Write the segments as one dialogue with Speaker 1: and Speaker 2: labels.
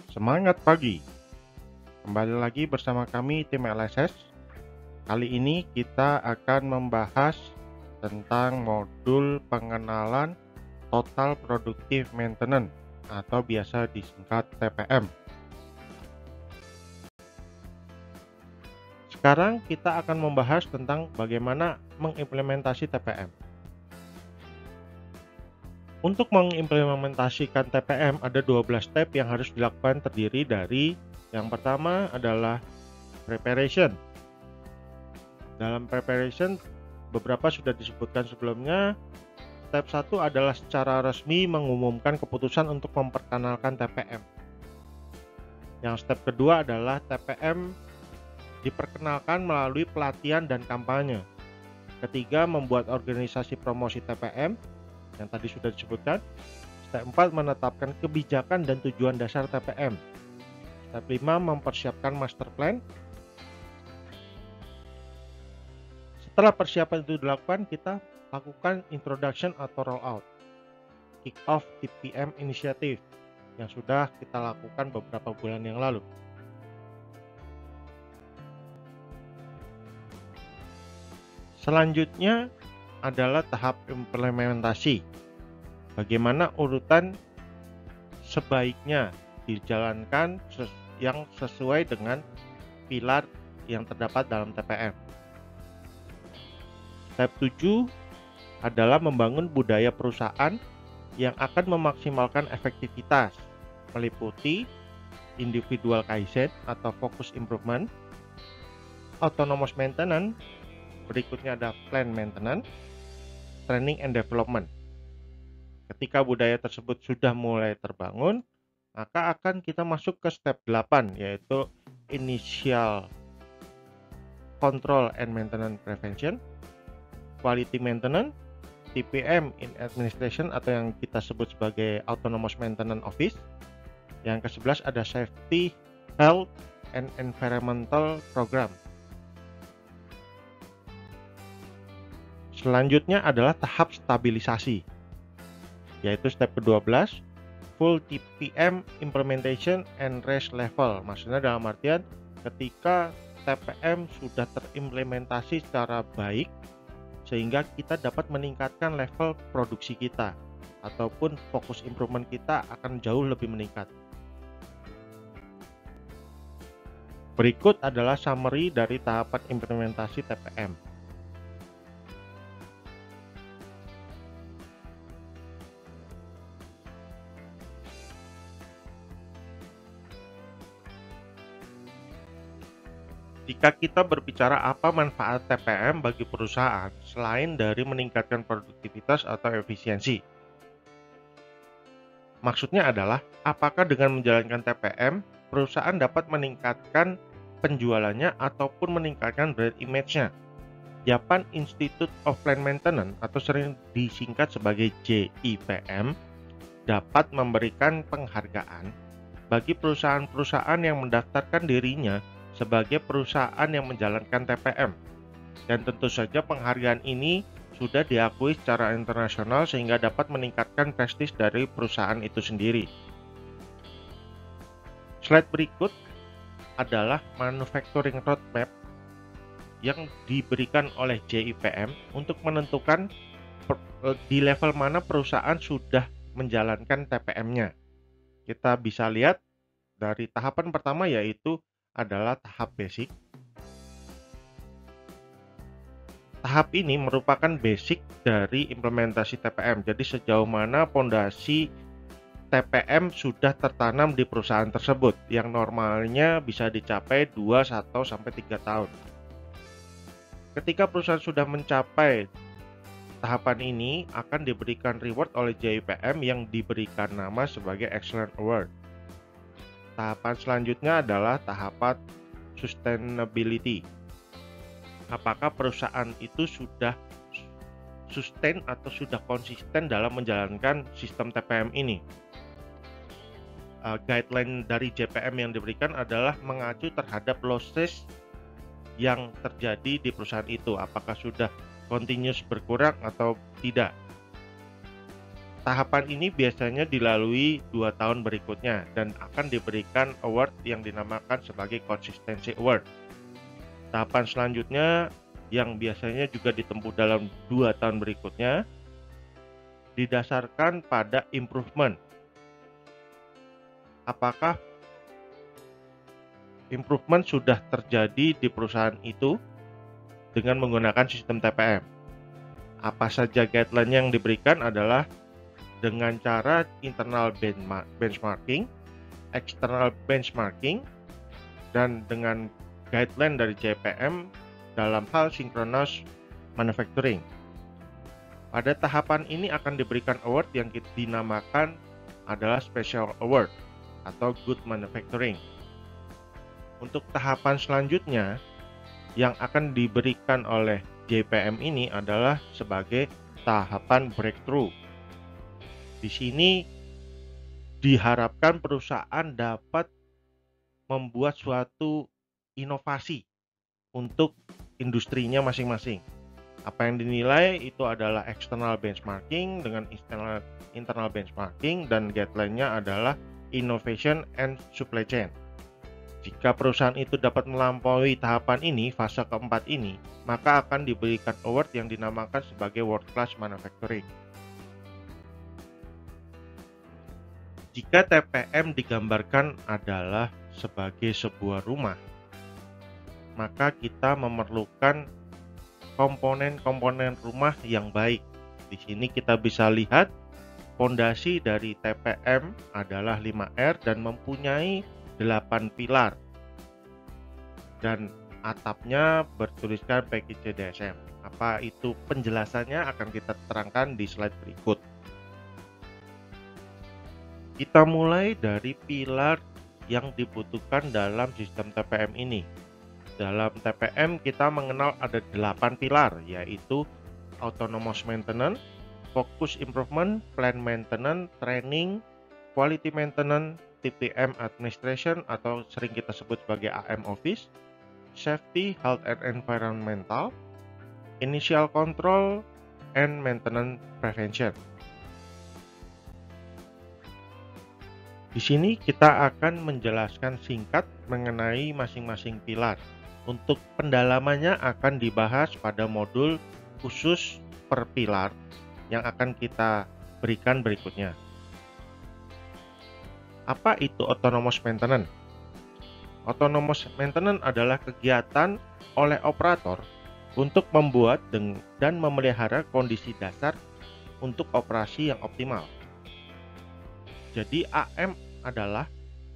Speaker 1: Semangat pagi, kembali lagi bersama kami tim LSS. Kali ini kita akan membahas tentang modul pengenalan Total Productive Maintenance atau biasa disingkat TPM. Sekarang kita akan membahas tentang bagaimana mengimplementasi TPM. Untuk mengimplementasikan TPM ada 12 step yang harus dilakukan, terdiri dari yang pertama adalah preparation. Dalam preparation beberapa sudah disebutkan sebelumnya. Step 1 adalah secara resmi mengumumkan keputusan untuk memperkenalkan TPM. Yang step kedua adalah TPM diperkenalkan melalui pelatihan dan kampanye. Ketiga, membuat organisasi promosi TPM yang tadi sudah disebutkan. Step 4, menetapkan kebijakan dan tujuan dasar TPM. Step 5, mempersiapkan master plan. Setelah persiapan itu dilakukan, kita lakukan introduction atau rollout, kick off TPM initiative yang sudah kita lakukan beberapa bulan yang lalu. Selanjutnya adalah tahap implementasi. Bagaimana urutan sebaiknya dijalankan yang sesuai dengan pilar yang terdapat dalam TPM. Step 7 adalah membangun budaya perusahaan yang akan memaksimalkan efektivitas, meliputi individual kaizen atau focus improvement, autonomous maintenance, berikutnya ada plan maintenance, training and development. Ketika budaya tersebut sudah mulai terbangun, maka akan kita masuk ke step 8, yaitu initial control and maintenance prevention, quality maintenance, TPM in administration atau yang kita sebut sebagai autonomous maintenance office. Yang ke-11 ada safety, health, and environmental program. Selanjutnya adalah tahap stabilisasi, yaitu step ke-12, full TPM implementation and rest level. Maksudnya dalam artian ketika TPM sudah terimplementasi secara baik sehingga kita dapat meningkatkan level produksi kita ataupun fokus improvement kita akan jauh lebih meningkat. Berikut adalah summary dari tahapan implementasi TPM. Jika kita berbicara apa manfaat TPM bagi perusahaan selain dari meningkatkan produktivitas atau efisiensi. Maksudnya adalah apakah dengan menjalankan TPM, perusahaan dapat meningkatkan penjualannya ataupun meningkatkan brand image-nya. Japan Institute of Plant Maintenance atau sering disingkat sebagai JIPM dapat memberikan penghargaan bagi perusahaan-perusahaan yang mendaftarkan dirinya sebagai perusahaan yang menjalankan TPM, dan tentu saja penghargaan ini sudah diakui secara internasional sehingga dapat meningkatkan prestis dari perusahaan itu sendiri. Slide berikut adalah manufacturing roadmap yang diberikan oleh JIPM untuk menentukan di level mana perusahaan sudah menjalankan TPM-nya. Kita bisa lihat dari tahapan pertama, yaitu adalah tahap basic. Tahap ini merupakan basic dari implementasi TPM. Jadi sejauh mana fondasi TPM sudah tertanam di perusahaan tersebut, yang normalnya bisa dicapai 2-3 tahun. Ketika perusahaan sudah mencapai tahapan ini, akan diberikan reward oleh JIPM yang diberikan nama sebagai Excellent Award. Tahapan selanjutnya adalah tahapan sustainability. Apakah perusahaan itu sudah sustain atau sudah konsisten dalam menjalankan sistem TPM ini? Guideline dari JPM yang diberikan adalah mengacu terhadap losses yang terjadi di perusahaan itu. Apakah sudah continuous berkurang atau tidak? Tahapan ini biasanya dilalui 2 tahun berikutnya dan akan diberikan award yang dinamakan sebagai Consistency Award. Tahapan selanjutnya yang biasanya juga ditempuh dalam 2 tahun berikutnya didasarkan pada improvement. Apakah improvement sudah terjadi di perusahaan itu dengan menggunakan sistem TPM? Apa saja guideline yang diberikan adalah dengan cara internal benchmarking, external benchmarking, dan dengan guideline dari JPM dalam hal synchronous manufacturing. Pada tahapan ini akan diberikan award yang dinamakan adalah Special Award atau Good Manufacturing. Untuk tahapan selanjutnya yang akan diberikan oleh JPM ini adalah sebagai tahapan breakthrough. Di sini diharapkan perusahaan dapat membuat suatu inovasi untuk industrinya masing-masing. Apa yang dinilai itu adalah external benchmarking dengan internal benchmarking, dan guideline-nya adalah innovation and supply chain. Jika perusahaan itu dapat melampaui tahapan ini, fase keempat ini, maka akan diberikan award yang dinamakan sebagai World Class Manufacturing. Jika TPM digambarkan adalah sebagai sebuah rumah, maka kita memerlukan komponen-komponen rumah yang baik. Di sini kita bisa lihat fondasi dari TPM adalah 5R dan mempunyai 8 pilar, dan atapnya bertuliskan package CDSM. Apa itu penjelasannya akan kita terangkan di slide berikut. Kita mulai dari pilar yang dibutuhkan dalam sistem TPM ini. Dalam TPM kita mengenal ada 8 pilar, yaitu autonomous maintenance, focus improvement, plan maintenance, training, quality maintenance, TPM administration atau sering kita sebut sebagai AM office, safety, health and environmental, initial control, and maintenance prevention. Di sini kita akan menjelaskan singkat mengenai masing-masing pilar. Untuk pendalamannya akan dibahas pada modul khusus per pilar yang akan kita berikan berikutnya. Apa itu autonomous maintenance? Autonomous maintenance adalah kegiatan oleh operator untuk membuat dan memelihara kondisi dasar untuk operasi yang optimal. Jadi AM adalah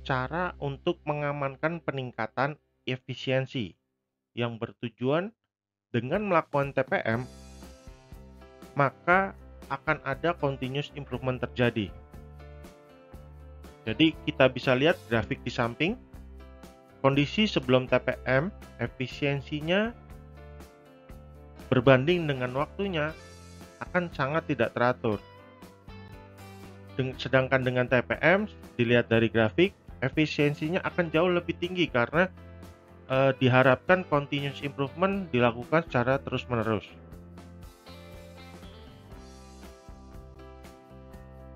Speaker 1: cara untuk mengamankan peningkatan efisiensi yang bertujuan dengan melakukan TPM, maka akan ada continuous improvement terjadi. Jadi kita bisa lihat grafik di samping, kondisi sebelum TPM efisiensinya berbanding dengan waktunya akan sangat tidak teratur. Sedangkan dengan TPM, dilihat dari grafik, efisiensinya akan jauh lebih tinggi karena diharapkan continuous improvement dilakukan secara terus-menerus.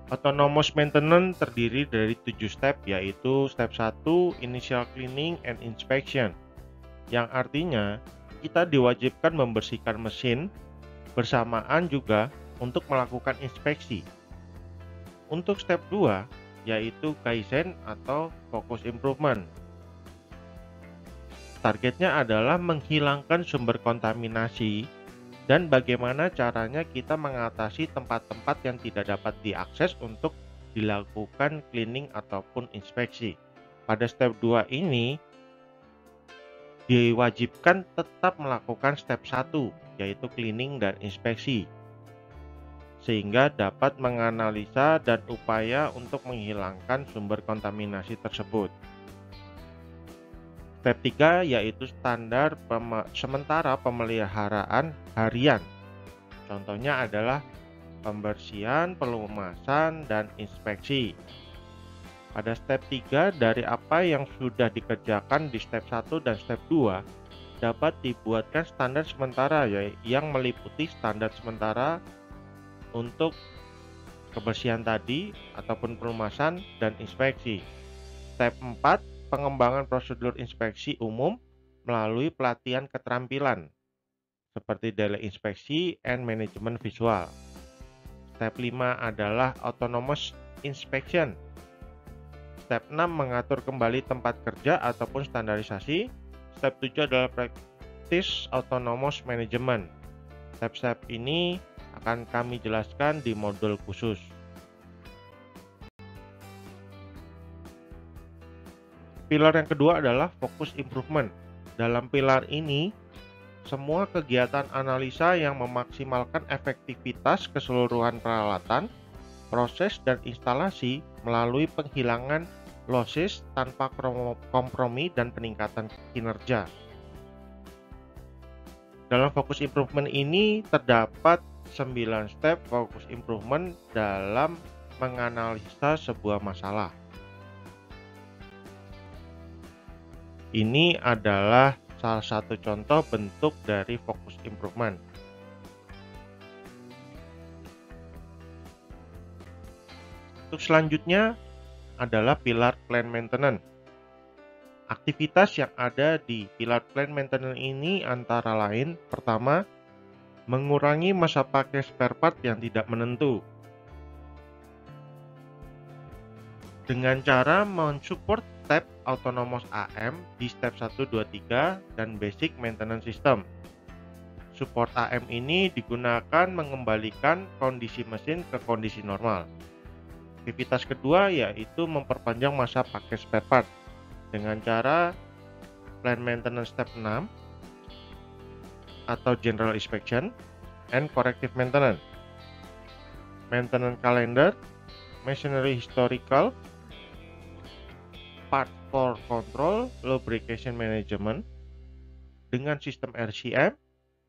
Speaker 1: Autonomous maintenance terdiri dari 7 step, yaitu step 1 initial cleaning and inspection, yang artinya kita diwajibkan membersihkan mesin bersamaan juga untuk melakukan inspeksi. Untuk step 2 yaitu Kaizen atau focus improvement. Targetnya adalah menghilangkan sumber kontaminasi dan bagaimana caranya kita mengatasi tempat-tempat yang tidak dapat diakses untuk dilakukan cleaning ataupun inspeksi. Pada step 2 ini diwajibkan tetap melakukan step 1 yaitu cleaning dan inspeksi, sehingga dapat menganalisa dan upaya untuk menghilangkan sumber kontaminasi tersebut. Step 3 yaitu standar sementara pemeliharaan harian. Contohnya adalah pembersihan, pelumasan, dan inspeksi. Pada step 3 dari apa yang sudah dikerjakan di step 1 dan step 2 dapat dibuatkan standar sementara yang meliputi standar sementara untuk kebersihan tadi ataupun pelumasan dan inspeksi. Step 4, pengembangan prosedur inspeksi umum melalui pelatihan keterampilan seperti daily inspeksi and manajemen visual. Step 5 adalah autonomous inspection. Step 6 mengatur kembali tempat kerja ataupun standarisasi. Step 7 adalah practice autonomous management. Step-step ini akan kami jelaskan di modul khusus. Pilar yang kedua adalah focus improvement. Dalam pilar ini, semua kegiatan analisa yang memaksimalkan efektivitas keseluruhan peralatan, proses, dan instalasi melalui penghilangan losses tanpa kompromi dan peningkatan kinerja. Dalam focus improvement ini terdapat 9 step focus improvement dalam menganalisa sebuah masalah. Ini adalah salah satu contoh bentuk dari focus improvement. Untuk selanjutnya adalah pilar plan maintenance. Aktivitas yang ada di pilar plan maintenance ini antara lain, pertama, mengurangi masa pakai spare part yang tidak menentu dengan cara mensupport step autonomous AM di step 1, 2, 3 dan basic maintenance system. Support AM ini digunakan mengembalikan kondisi mesin ke kondisi normal. Aktivitas kedua yaitu memperpanjang masa pakai spare part dengan cara plan maintenance step 6 atau general inspection and corrective maintenance, maintenance calendar, machinery historical, part for control, lubrication management dengan sistem RCM,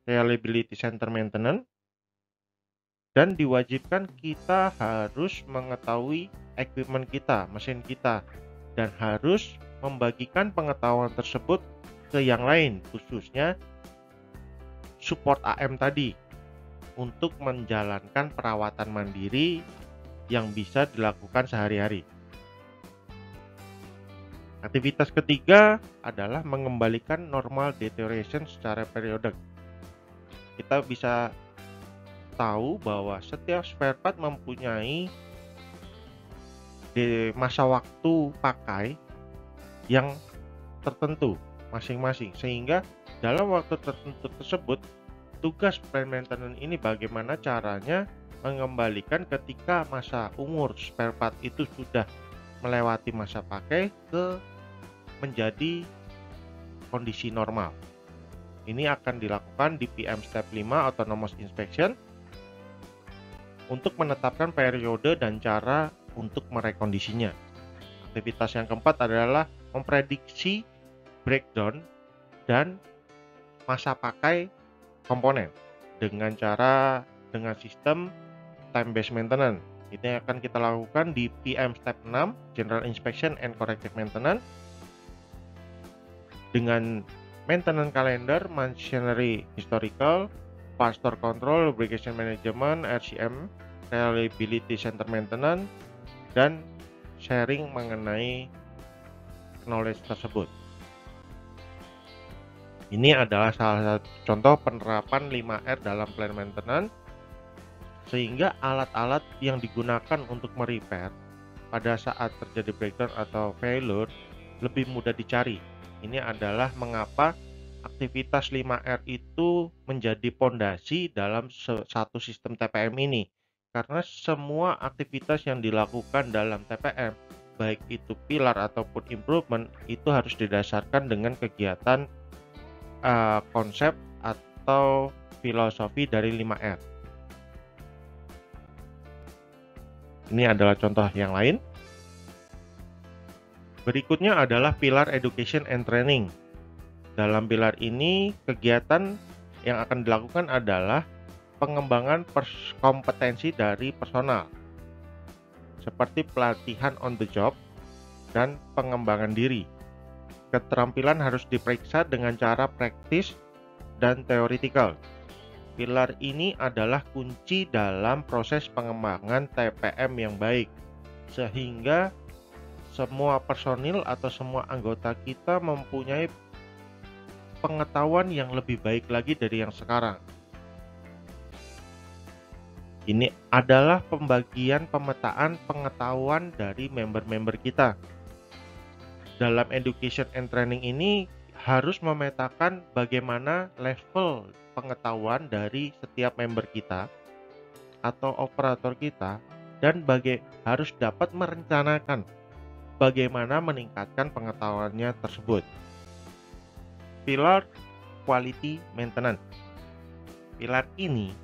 Speaker 1: reliability center maintenance, dan diwajibkan kita harus mengetahui equipment kita, mesin kita, dan harus membagikan pengetahuan tersebut ke yang lain, khususnya support AM tadi, untuk menjalankan perawatan mandiri yang bisa dilakukan sehari-hari. Aktivitas ketiga adalah mengembalikan normal deterioration secara periodik. Kita bisa tahu bahwa setiap spare part mempunyai masa waktu pakai yang tertentu masing-masing, sehingga dalam waktu tertentu tersebut tugas plan maintenance ini bagaimana caranya mengembalikan ketika masa umur spare part itu sudah melewati masa pakai ke menjadi kondisi normal. Ini akan dilakukan di PM Step 5 Autonomous Inspection untuk menetapkan periode dan cara untuk merekondisinya. Aktivitas yang keempat adalah memprediksi breakdown dan masa pakai komponen dengan sistem time based maintenance. Ini akan kita lakukan di PM Step 6 General Inspection and Corrective Maintenance dengan maintenance calendar, machinery historical, part store control, lubrication management, RCM, reliability center maintenance, dan sharing mengenai knowledge tersebut. Ini adalah salah satu contoh penerapan 5R dalam plan maintenance, sehingga alat-alat yang digunakan untuk merepair pada saat terjadi breakdown atau failure lebih mudah dicari. Ini adalah mengapa aktivitas 5R itu menjadi pondasi dalam satu sistem TPM ini. Karena semua aktivitas yang dilakukan dalam TPM, baik itu pilar ataupun improvement, itu harus didasarkan dengan kegiatan konsep atau filosofi dari 5R. Ini adalah contoh yang lain. Berikutnya adalah pilar education and training. Dalam pilar ini, kegiatan yang akan dilakukan adalah pengembangan kompetensi dari personal, seperti pelatihan on the job dan pengembangan diri. Keterampilan harus diperiksa dengan cara praktis dan teoritikal. Pilar ini adalah kunci dalam proses pengembangan TPM yang baik, sehingga semua personil atau semua anggota kita mempunyai pengetahuan yang lebih baik lagi dari yang sekarang. Ini adalah pembagian pemetaan pengetahuan dari member-member kita. Dalam education and training ini harus memetakan bagaimana level pengetahuan dari setiap member kita atau operator kita, dan harus dapat merencanakan bagaimana meningkatkan pengetahuannya tersebut. Pilar quality maintenance. Pilar ini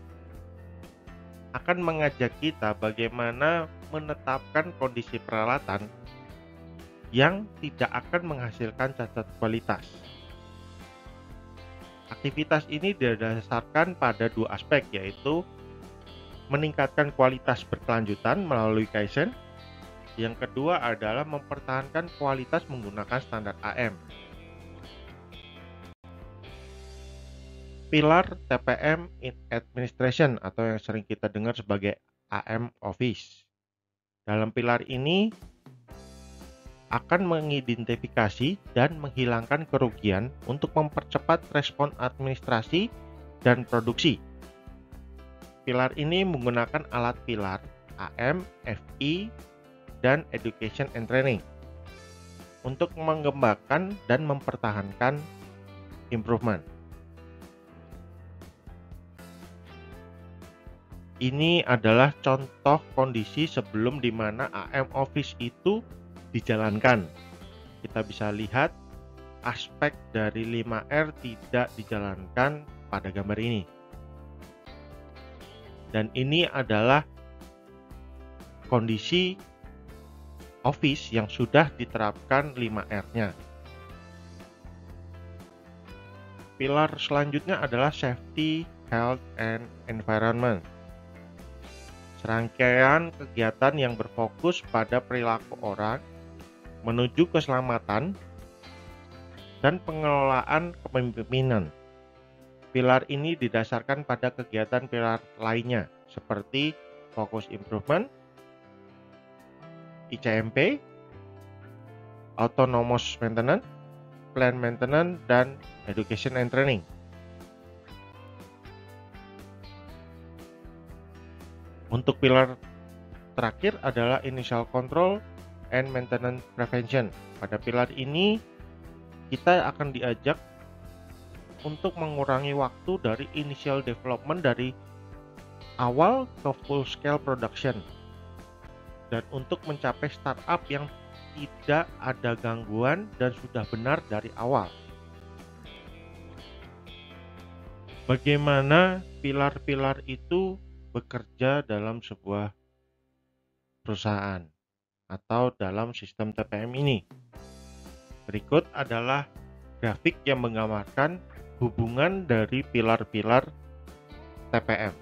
Speaker 1: akan mengajak kita bagaimana menetapkan kondisi peralatan yang tidak akan menghasilkan cacat kualitas. Aktivitas ini didasarkan pada dua aspek, yaitu meningkatkan kualitas berkelanjutan melalui Kaizen. Yang kedua adalah mempertahankan kualitas menggunakan standar AM. Pilar TPM in Administration atau yang sering kita dengar sebagai AM Office. Dalam pilar ini akan mengidentifikasi dan menghilangkan kerugian untuk mempercepat respon administrasi dan produksi. Pilar ini menggunakan alat pilar AM, FI, dan Education and Training untuk mengembangkan dan mempertahankan improvement. Ini adalah contoh kondisi sebelum di mana AM Office itu dijalankan. Kita bisa lihat aspek dari 5R tidak dijalankan pada gambar ini. Dan ini adalah kondisi office yang sudah diterapkan 5R-nya. Pilar selanjutnya adalah safety, health, and environment. Serangkaian kegiatan yang berfokus pada perilaku orang menuju keselamatan dan pengelolaan kepemimpinan. Pilar ini didasarkan pada kegiatan pilar lainnya seperti Focus Improvement, ICMP, Autonomous Maintenance, Plan Maintenance, dan Education and Training. Untuk pilar terakhir adalah Initial Control and Maintenance Prevention. Pada pilar ini kita akan diajak untuk mengurangi waktu dari initial development dari awal ke full scale production, dan untuk mencapai startup yang tidak ada gangguan dan sudah benar dari awal. Bagaimana pilar-pilar itu bekerja dalam sebuah perusahaan atau dalam sistem TPM ini? Berikut adalah grafik yang menggambarkan hubungan dari pilar-pilar TPM.